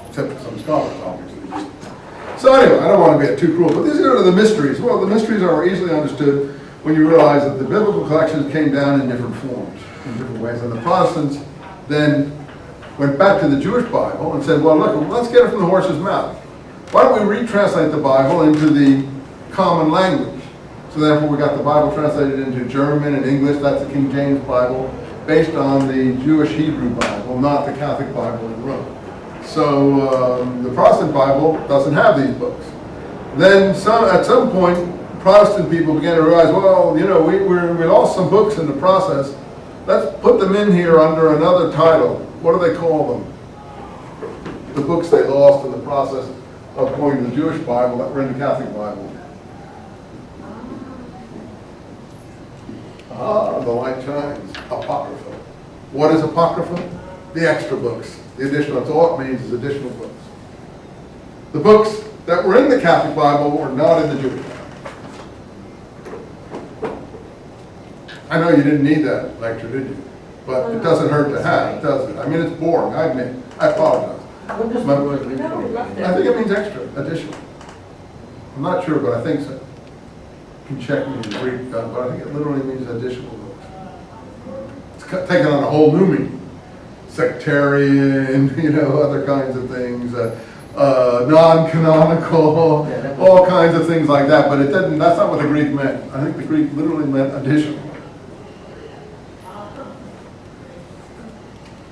Except for some scholars, obviously. So anyway, I don't want to be too cruel, but these are the mysteries. Well, the mysteries are easily understood when you realize that the biblical collections came down in different forms, in different ways. And the Protestants then went back to the Jewish Bible and said, well, look, let's get it from the horse's mouth. Why don't we retranslate the Bible into the common language? So therefore we got the Bible translated into German and English, that's the King James Bible, based on the Jewish Hebrew Bible, not the Catholic Bible in Rome. So the Protestant Bible doesn't have these books. Then at some point, Protestant people began to realize, well, we lost some books in the process. Let's put them in here under another title. What do they call them? The books they lost in the process of going to the Jewish Bible that were in the Catholic Bible. The light shines. Apocrypha. What is Apocrypha? The extra books. The additional. That's all it means is additional books. The books that were in the Catholic Bible were not in the Jewish Bible. I know you didn't need that lecture, did you? But it doesn't hurt to have, does it? I mean, it's boring, I admit. I apologize. I think it means extra, additional. I'm not sure, but I think so. You can check me in Greek, but I think it literally means additional books. It's taken on a whole new meaning. Sectarian, other kinds of things, non-canonical, all kinds of things like that. But it didn't. That's not what the Greek meant. I think the Greek literally meant additional.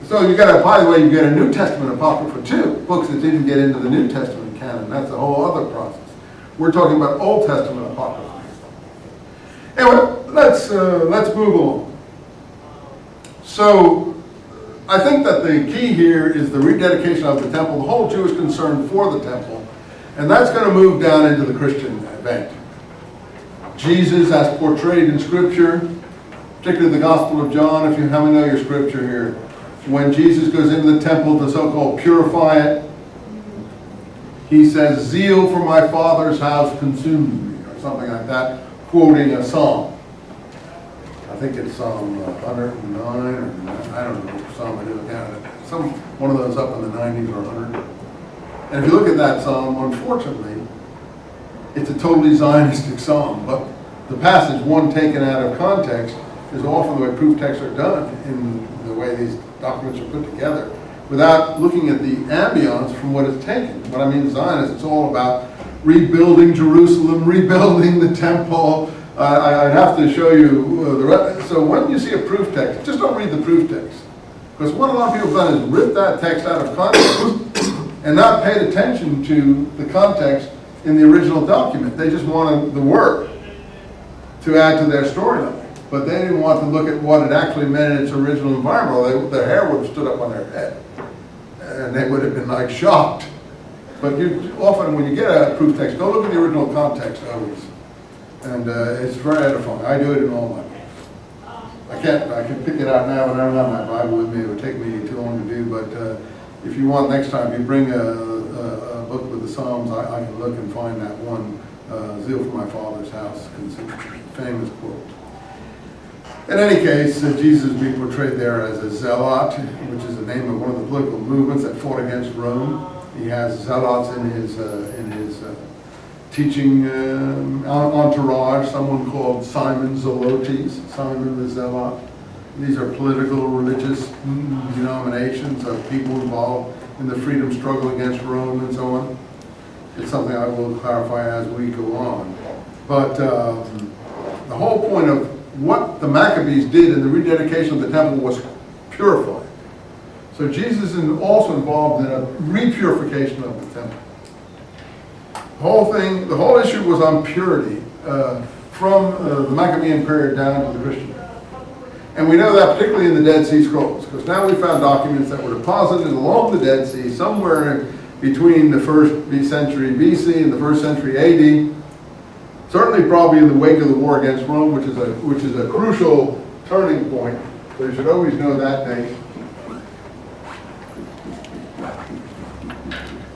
So you got, by the way, you get a New Testament Apocrypha too, books that didn't get into the New Testament canon. That's a whole other process. We're talking about Old Testament Apocrypha. Anyway, let's move along. So I think that the key here is the rededication of the temple, the whole Jewish concern for the temple, and that's going to move down into the Christian event. Jesus, as portrayed in Scripture, particularly the Gospel of John, if you haven't know your Scripture here, when Jesus goes into the temple to so-called purify it, he says, "Zeal for my Father's house consumes me," or something like that, quoting a psalm. I think it's Psalm 109, or I don't know what psalm it is. One of those up in the 90s or 100. And if you look at that psalm, unfortunately, it's a totally Zionistic psalm. But the passage, one taken out of context, is often the way proof texts are done in the way these documents are put together, without looking at the ambience from what it's taken. What I mean Zionist, it's all about rebuilding Jerusalem, rebuilding the temple. I'd have to show you the rest. So when you see a proof text, just don't read the proof text. Because what a lot of people have done is rip that text out of context and not paid attention to the context in the original document. They just wanted the word to add to their storyline. But they didn't want to look at what it actually meant in its original environment, or their hair would have stood up on their head. And they would have been like shocked. But you often, when you get a proof text, go look at the original context always. And it's very edifying. I do it in all my books. I can pick it out now, but I don't have my Bible with me. It would take me too long to do. But if you want, next time, if you bring a book with the Psalms, I can look and find that one, "Zeal for my Father's house," famous quote. In any case, Jesus is being portrayed there as a zealot, which is the name of one of the political movements that fought against Rome. He has zealots in his teaching entourage, someone called Simon Zelotes, Simon the Zealot. These are political, religious denominations of people involved in the freedom struggle against Rome and so on. It's something I will clarify as we go on. But the whole point of what the Maccabees did in the rededication of the temple was purify. So Jesus is also involved in a repurification of the temple. The whole issue was on purity from the Maccabean period down to the Christian era. And we know that particularly in the Dead Sea Scrolls, because now we found documents that were deposited along the Dead Sea somewhere between the 1st century BC and the 1st century AD. Certainly probably in the wake of the war against Rome, which is a crucial turning point. So you should always know that date.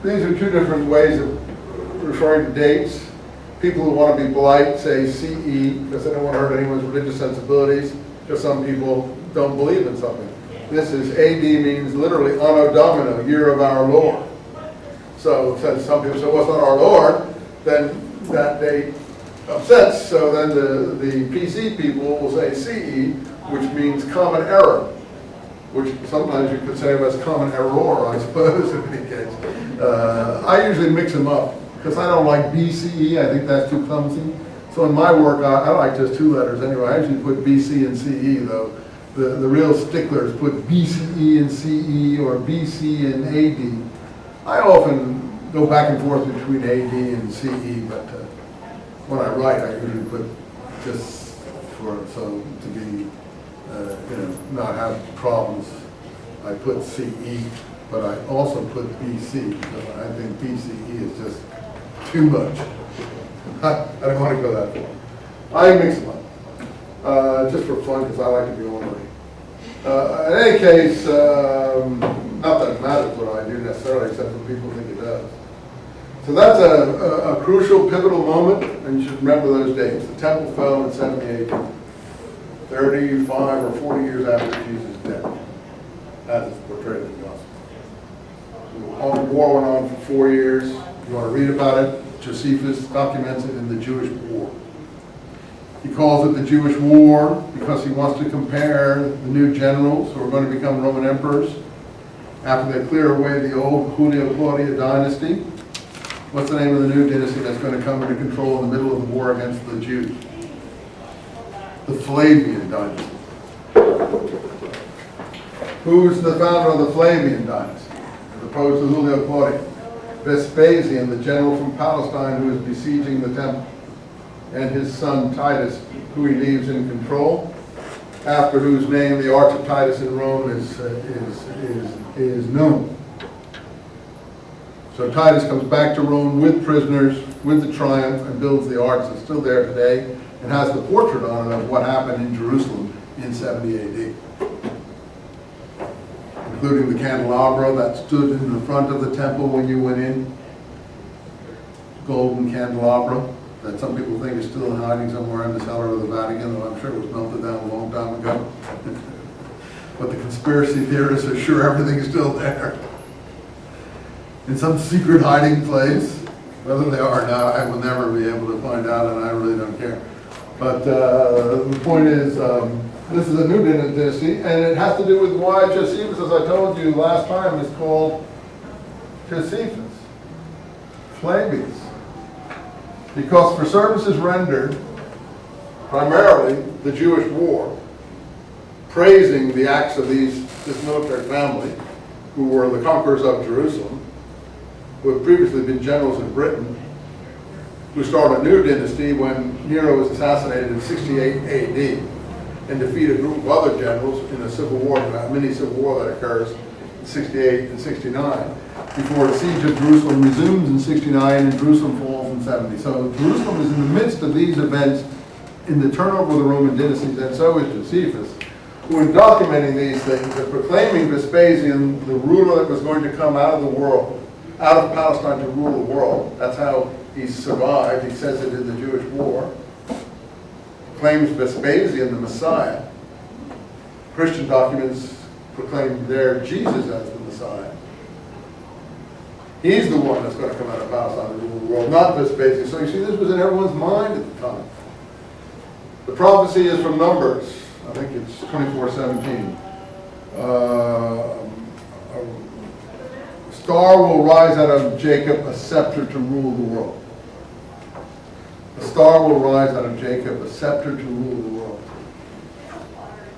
These are two different ways of referring to dates. People who want to be polite say CE, because they don't want to hurt anyone's religious sensibilities, because some people don't believe in something. This is AD, means literally Anno Domino, year of our Lord. So since some people say, well, it's not our Lord, then that date upsets. So then the PC people will say CE, which means common error, which sometimes you could say as common error, I suppose, in any case. I usually mix them up, because I don't like BCE. I think that's too clumsy. So in my work, I like just two letters anyway. I usually put BC and CE, though. The real sticklers put BCE and CE or BC and AD. I often go back and forth between AD and CE, but when I write, I usually put just so to be, not have problems. I put CE, but I also put BC, because I think BCE is just too much. I don't want to go that far. I mix them up, just for fun, because I like to be orderly. In any case, not that it matters what I do necessarily, except when people think it does. So that's a crucial, pivotal moment, and you should remember those dates. The temple fell in 70 AD, 35 or 40 years after Jesus' death, as it's portrayed in the Gospel. The war went on for 4 years. You want to read about it? Josephus documents it in the Jewish War. He calls it the Jewish War because he wants to compare the new generals who are going to become Roman emperors after they clear away the old Julio-Claudia dynasty. What's the name of the new dynasty that's going to come into control in the middle of the war against the Jews? The Flavian dynasty. Who's the founder of the Flavian dynasty, as opposed to Julio Claudius? Vespasian, the general from Palestine who is besieging the temple, and his son Titus, who he leaves in control, after whose name the Arch of Titus in Rome is known. So Titus comes back to Rome with prisoners, with the triumph, and builds the arch that's still there today, and has the portrait on it of what happened in Jerusalem in 70 AD. Including the candelabra that stood in the front of the temple when you went in. Golden candelabra that some people think is still hiding somewhere in the cellar of the Vatican, though I'm sure it was melted down a long time ago. But the conspiracy theorists are sure everything's still there. In some secret hiding place. Whether they are or not, I will never be able to find out, and I really don't care. But the point is, this is a new dynasty, and it has to do with why Josephus, as I told you last time, is called Josephus, Flavius. Because for services rendered, primarily the Jewish war, praising the acts of this military family, who were the conquerors of Jerusalem, who had previously been generals in Britain, who started a new dynasty when Nero was assassinated in 68 AD and defeated a group of other generals in a civil war, a mini civil war that occurs in 68 and 69, before the siege of Jerusalem resumes in 69 and Jerusalem falls in 70. So Jerusalem is in the midst of these events in the turnover of the Roman dynasties, and so is Josephus, who in documenting these things and proclaiming Vespasian the ruler that was going to come out of the world, out of Palestine to rule the world. That's how he survived. He says it in the Jewish war. Claims Vespasian the Messiah. Christian documents proclaim there Jesus as the Messiah. He's the one that's going to come out of Palestine to rule the world, not Vespasian. So you see, this was in everyone's mind at the time. The prophecy is from Numbers. I think it's 24:17. A star will rise out of Jacob, a scepter to rule the world. A star will rise out of Jacob, a scepter to rule the world.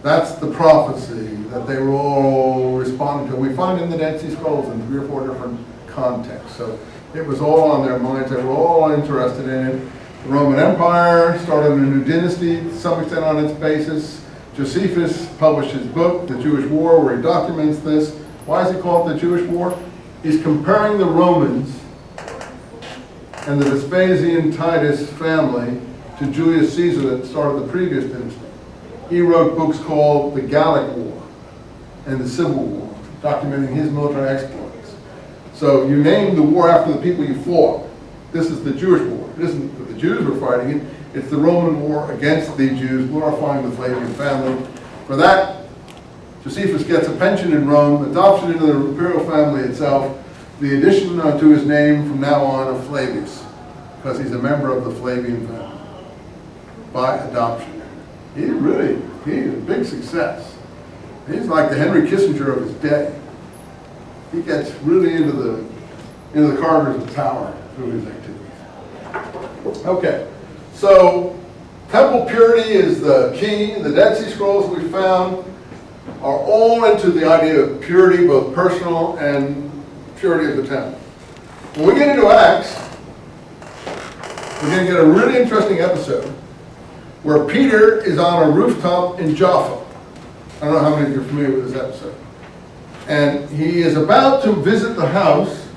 That's the prophecy that they were all responding to. We find in the Dead Sea Scrolls in 3 or 4 different contexts. So it was all on their minds. They were all interested in it. The Roman Empire started a new dynasty to some extent on its basis. Josephus published his book, The Jewish War, where he documents this. Why is he called the Jewish War? He's comparing the Romans and the Vespasian Titus family to Julius Caesar that started the previous dynasty. He wrote books called the Gallic War and the Civil War, documenting his military exploits. So you name the war after the people you fought. This is the Jewish war. It isn't that the Jews were fighting it. It's the Roman war against the Jews, glorifying the Flavian family. For that, Josephus gets a pension in Rome, adoption into the imperial family itself, the addition to his name from now on of Flavius, because he's a member of the Flavian family by adoption. He's a big success. He's like the Henry Kissinger of his day. He gets really into the corridors of power through his activities. Okay, so temple purity is the key. The Dead Sea Scrolls we found are all into the idea of purity, both personal and purity of the temple. When we get into Acts, we're going to get a really interesting episode where Peter is on a rooftop in Jaffa. I don't know how many of you are familiar with this episode. And he is about to visit the house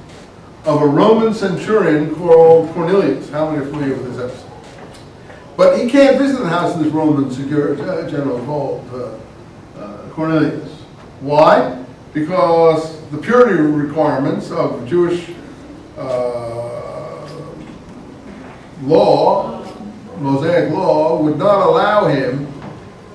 of a Roman centurion called Cornelius. How many are familiar with this episode? But he can't visit the house of this Roman general called Cornelius. Why? Because the purity requirements of Jewish law, Mosaic law, would not allow him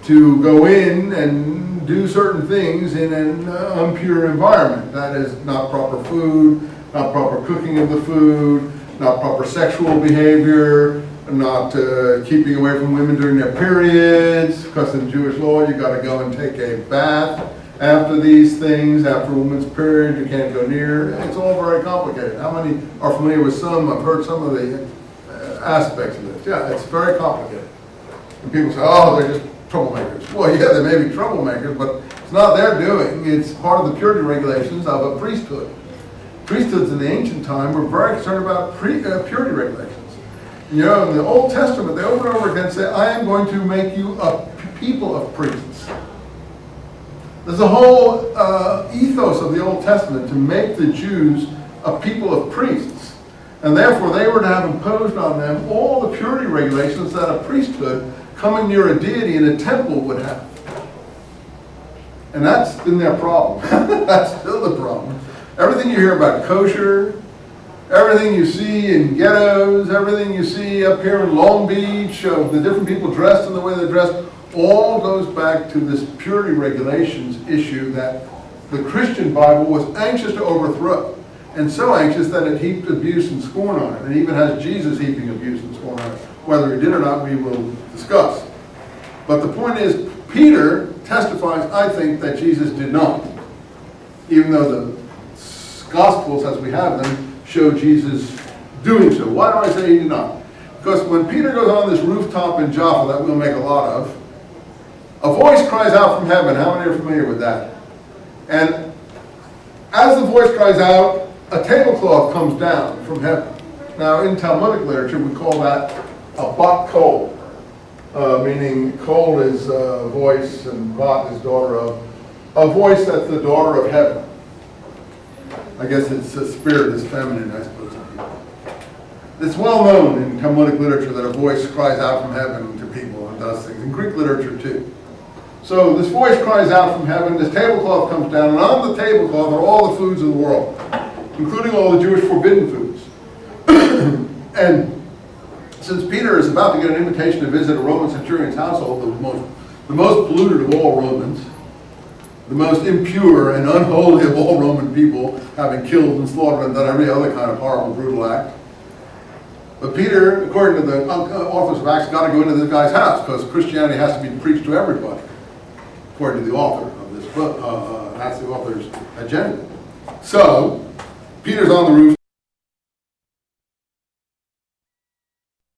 to go in and do certain things in an impure environment. That is, not proper food, not proper cooking of the food, not proper sexual behavior, not keeping away from women during their periods, because in Jewish law you got to go and take a bath after these things, after a woman's period, you can't go near. It's all very complicated. How many are familiar with some? I've heard some of the aspects of this. Yeah, it's very complicated. And people say, oh, they're just troublemakers. Well, yeah, they may be troublemakers, but it's It's not their doing. It's part of the purity regulations of a priesthood. Priesthoods in the ancient time were very concerned about purity regulations. You know, in the Old Testament, they over and over again say, I am going to make you a people of priests. There's a whole ethos of the Old Testament to make the Jews a people of priests. And therefore, they were to have imposed on them all the purity regulations that a priesthood coming near a deity in a temple would have. And that's been their problem. That's still the problem. Everything you hear about kosher, everything you see in ghettos, everything you see up here in Long Beach, of the different people dressed in the way they're dressed, all goes back to this purity regulations issue that the Christian Bible was anxious to overthrow. And so anxious that it heaped abuse and scorn on it. And even has Jesus heaping abuse and scorn on it. Whether he did or not, we will discuss. But the point is, Peter testifies, I think, that Jesus did not. Even though the Gospels, as we have them, show Jesus doing so. Why do I say he did not? Because when Peter goes on this rooftop in Jaffa, that we'll make a lot of, a voice cries out from heaven. How many are familiar with that? And as the voice cries out, a tablecloth comes down from heaven. Now, in Talmudic literature, we call that a bat kol, meaning kol is voice and bat is daughter of. A voice that's the daughter of heaven. I guess its spirit is feminine, I suppose. It's well known in Talmudic literature that a voice cries out from heaven to people and does things. In Greek literature, too. So this voice cries out from heaven, this tablecloth comes down, and on the tablecloth are all the foods of the world, including all the Jewish forbidden foods. And since Peter is about to get an invitation to visit a Roman centurion's household, the most polluted of all Romans, the most impure and unholy of all Roman people, having killed and slaughtered and done every other kind of horrible, brutal act. But Peter, according to the authors of Acts, got to go into this guy's house because Christianity has to be preached to everybody, according to the author of this book. That's the author's agenda. So, Peter's on the roof.